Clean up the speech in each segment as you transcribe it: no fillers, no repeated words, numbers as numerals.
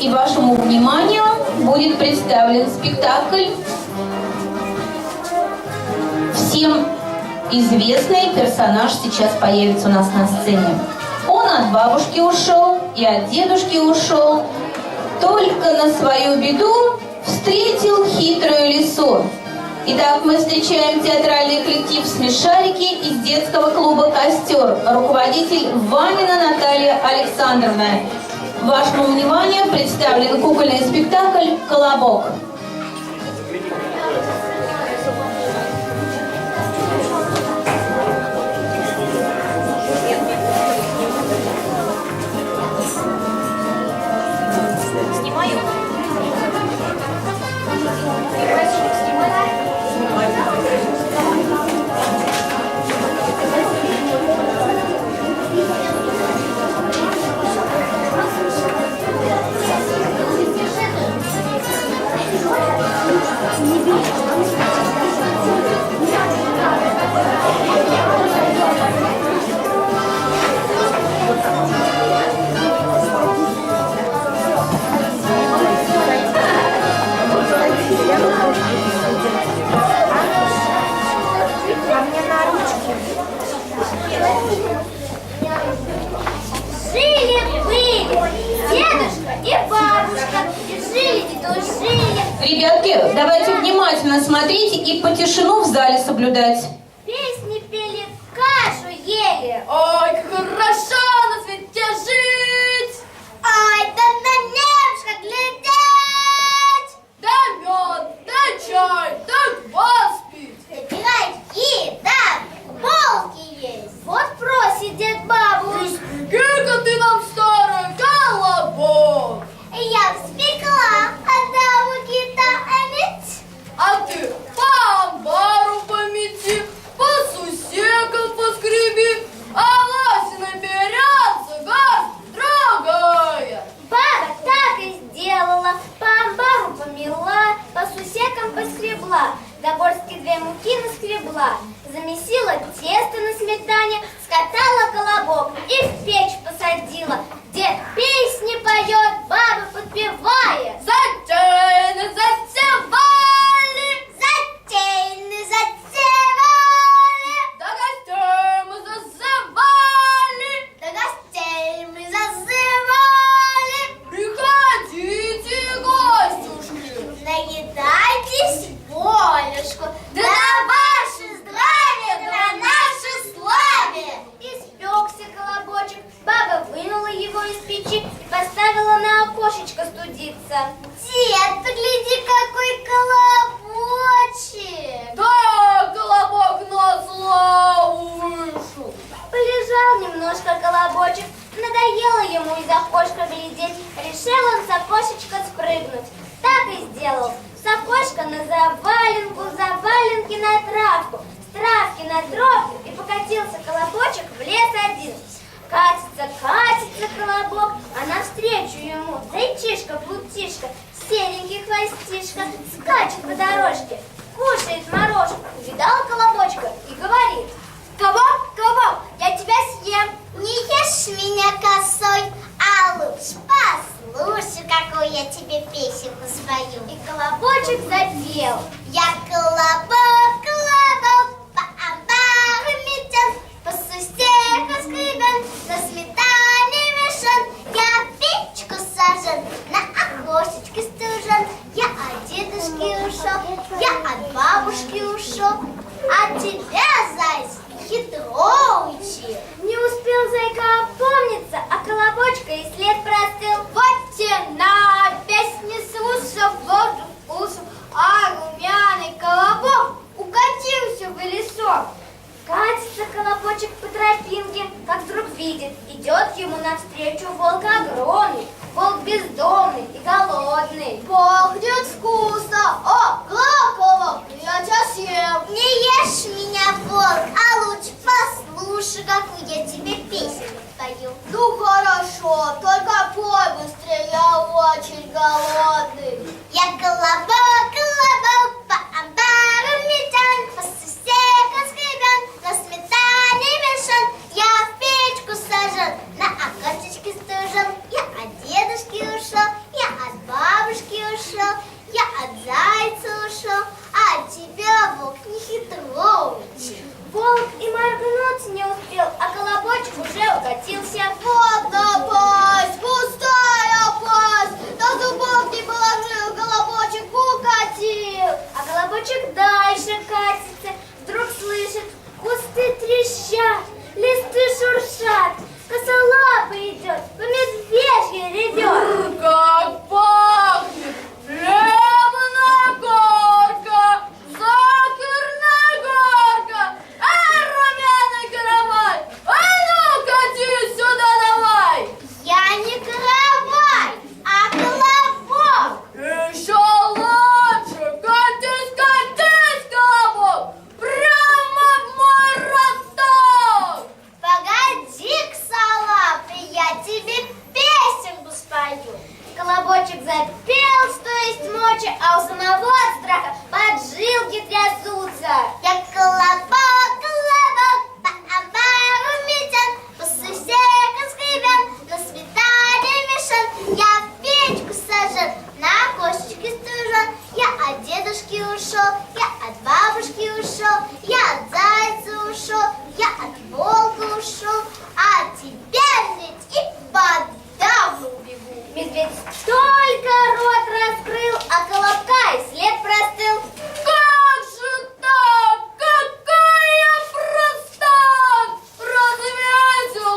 И вашему вниманию будет представлен спектакль всем известный персонаж сейчас появится у нас на сцене. Он от бабушки ушел и от дедушки ушел, только на свою беду встретил хитрую лису. Итак, мы встречаем театральный коллектив «Смешарики» из детского клуба «Костер», руководитель Ванина Наталья Александровна. Вашему вниманию представлен кукольный спектакль «Колобок». Ребятки, давайте внимательно смотреть и по тишину в зале соблюдать. Песни пели, кашу ели. Ой, как хорошо на свете жить! Ай, да на небушка глядеть! Да мед, да чай, да квас пить! Да пирожки, да булки есть! Вот просит дед бабу. Сколько ты нам старый колобок! Я спекла, а муки-то ометь. А ты по амбару помети, по сусекам поскреби, а лось наберется, газ другая. Баба так и сделала, по амбару помела, по сусекам поскребла, до горстки 2 муки наскребла, замесила тесто на сметане, скатала колобок и в печь посадила. Дед песни поет, баба подпевая. Затейны затевали, затейны затевали, до гостей мы зазывали, до гостей мы зазывали. Приходите, гостюшки, наедайтесь волюшку, да на ваше здравие, да на наше славе. Испекся колобочек, баба вынула его из печи и поставила на окошечко студиться. Дед, погляди, какой колобочек! Да, колобок назло вышел. Полежал немножко колобочек, надоело ему из окошка глядеть, решил он с окошечка спрыгнуть. Так и сделал. С окошка на заваленку, заваленки на травку, с травки на тропку, и покатился колобочек в лес один. Катится, катится колобок, а навстречу ему зайчишка-плутишка, серенький хвостишка, скачет по дорожке, кушает морожку. Увидал колобочка и говорит: колобок, колобок, я тебя съем. Не ешь меня косой, а лучше послушай, какую я тебе песенку спою. И колобочек запел: я колобок, колобок, по амбару метен, по сусекам скребен, на сметане мешан. Я в печку сажен, на окошечке стужен. Я от дедушки ушел, я от бабушки ушел, а тебя, зайц, хитро учил. Не успел зайка опомниться, а колобочка и след простыл. Вот тена, песни слушав, воду вкусу, а румяный колобок укатился в лесок. Катится колобочек по тропинке, как вдруг видит, идет ему навстречу волк огромный, волк бездомный и голодный. Пахнет вкусно! О, колобок, я тебя съем! Не ешь меня, волк, а лучше послушай, какую я тебе песенку спою. Ну хорошо, только пой быстрее, я очень голодный. Я колобок, колобок, по амбару метен, по сусекам скребен, на сметане мешан. Я в печку сажен, на окошечке стужен. Я от дедушки ушел, я колобочек запел, что есть мочи, а у самого от страха поджилки трясутся. Я колобок, колобок, по амбару метен, по сусекам скребен, на сметане мешан. Я в печку сажен, на окошечке стужен. Я от дедушки ушел, я от бабушки ушел, я от зайца ушел, я от волка ушел, а теперь ведь и подавно убегу. Медведь только рот раскрыл, а колобка и след простыл. Как же так? Какая я простак! Развесил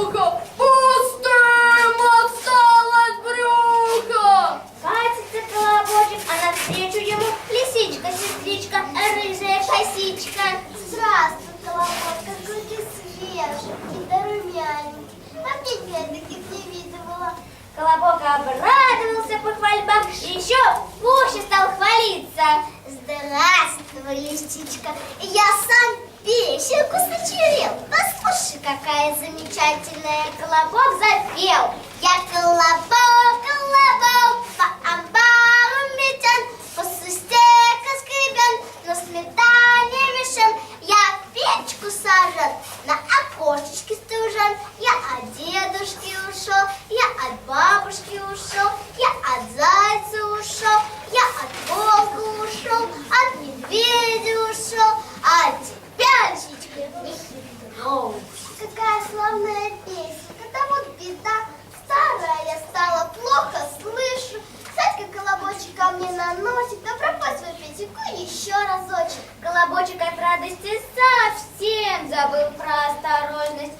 ухо, пустым осталось брюхо. Катится колобочек, а навстречу ему лисичка-сестричка, рыжая косичка. Здравствуй, колобок, какой ты свеженький, да румяненький. А мне таких не видывала. Колобок обрадовался похвальбам и еще пуще стал хвалиться. Здравствуй, лисичка, я сам песенку сочинил. Послушай, какая замечательная. Колобок запел. Я колобок, колобок, по амбару метен, по сустекам скребен, на сметане мешен. Я в печку сажен, на окошечке стужен. Я от дедушки ушел, я от бабушки ушел, я от зайца ушел, я от волка ушел, от медведя ушел, а теперь Лисичка не хитро. Какая славная песенка, да вот беда, старая я стала, плохо слышу. Сядь-ка, колобочек, ко мне на носик, да пропой свою песенку еще разочек. Колобочек от радости совсем забыл про осторожность.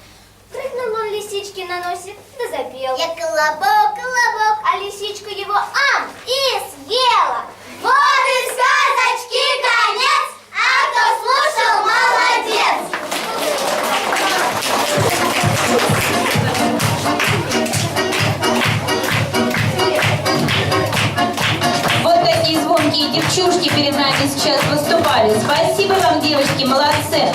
Прыгнул он лисичке на носик, да запел. Я колобок, колобок, а лисичка его и съела. Вот и сказочки конец, а кто слушал, молодец. Вот такие звонкие девчушки перед нами сейчас выступали. Спасибо вам, девочки, молодцы.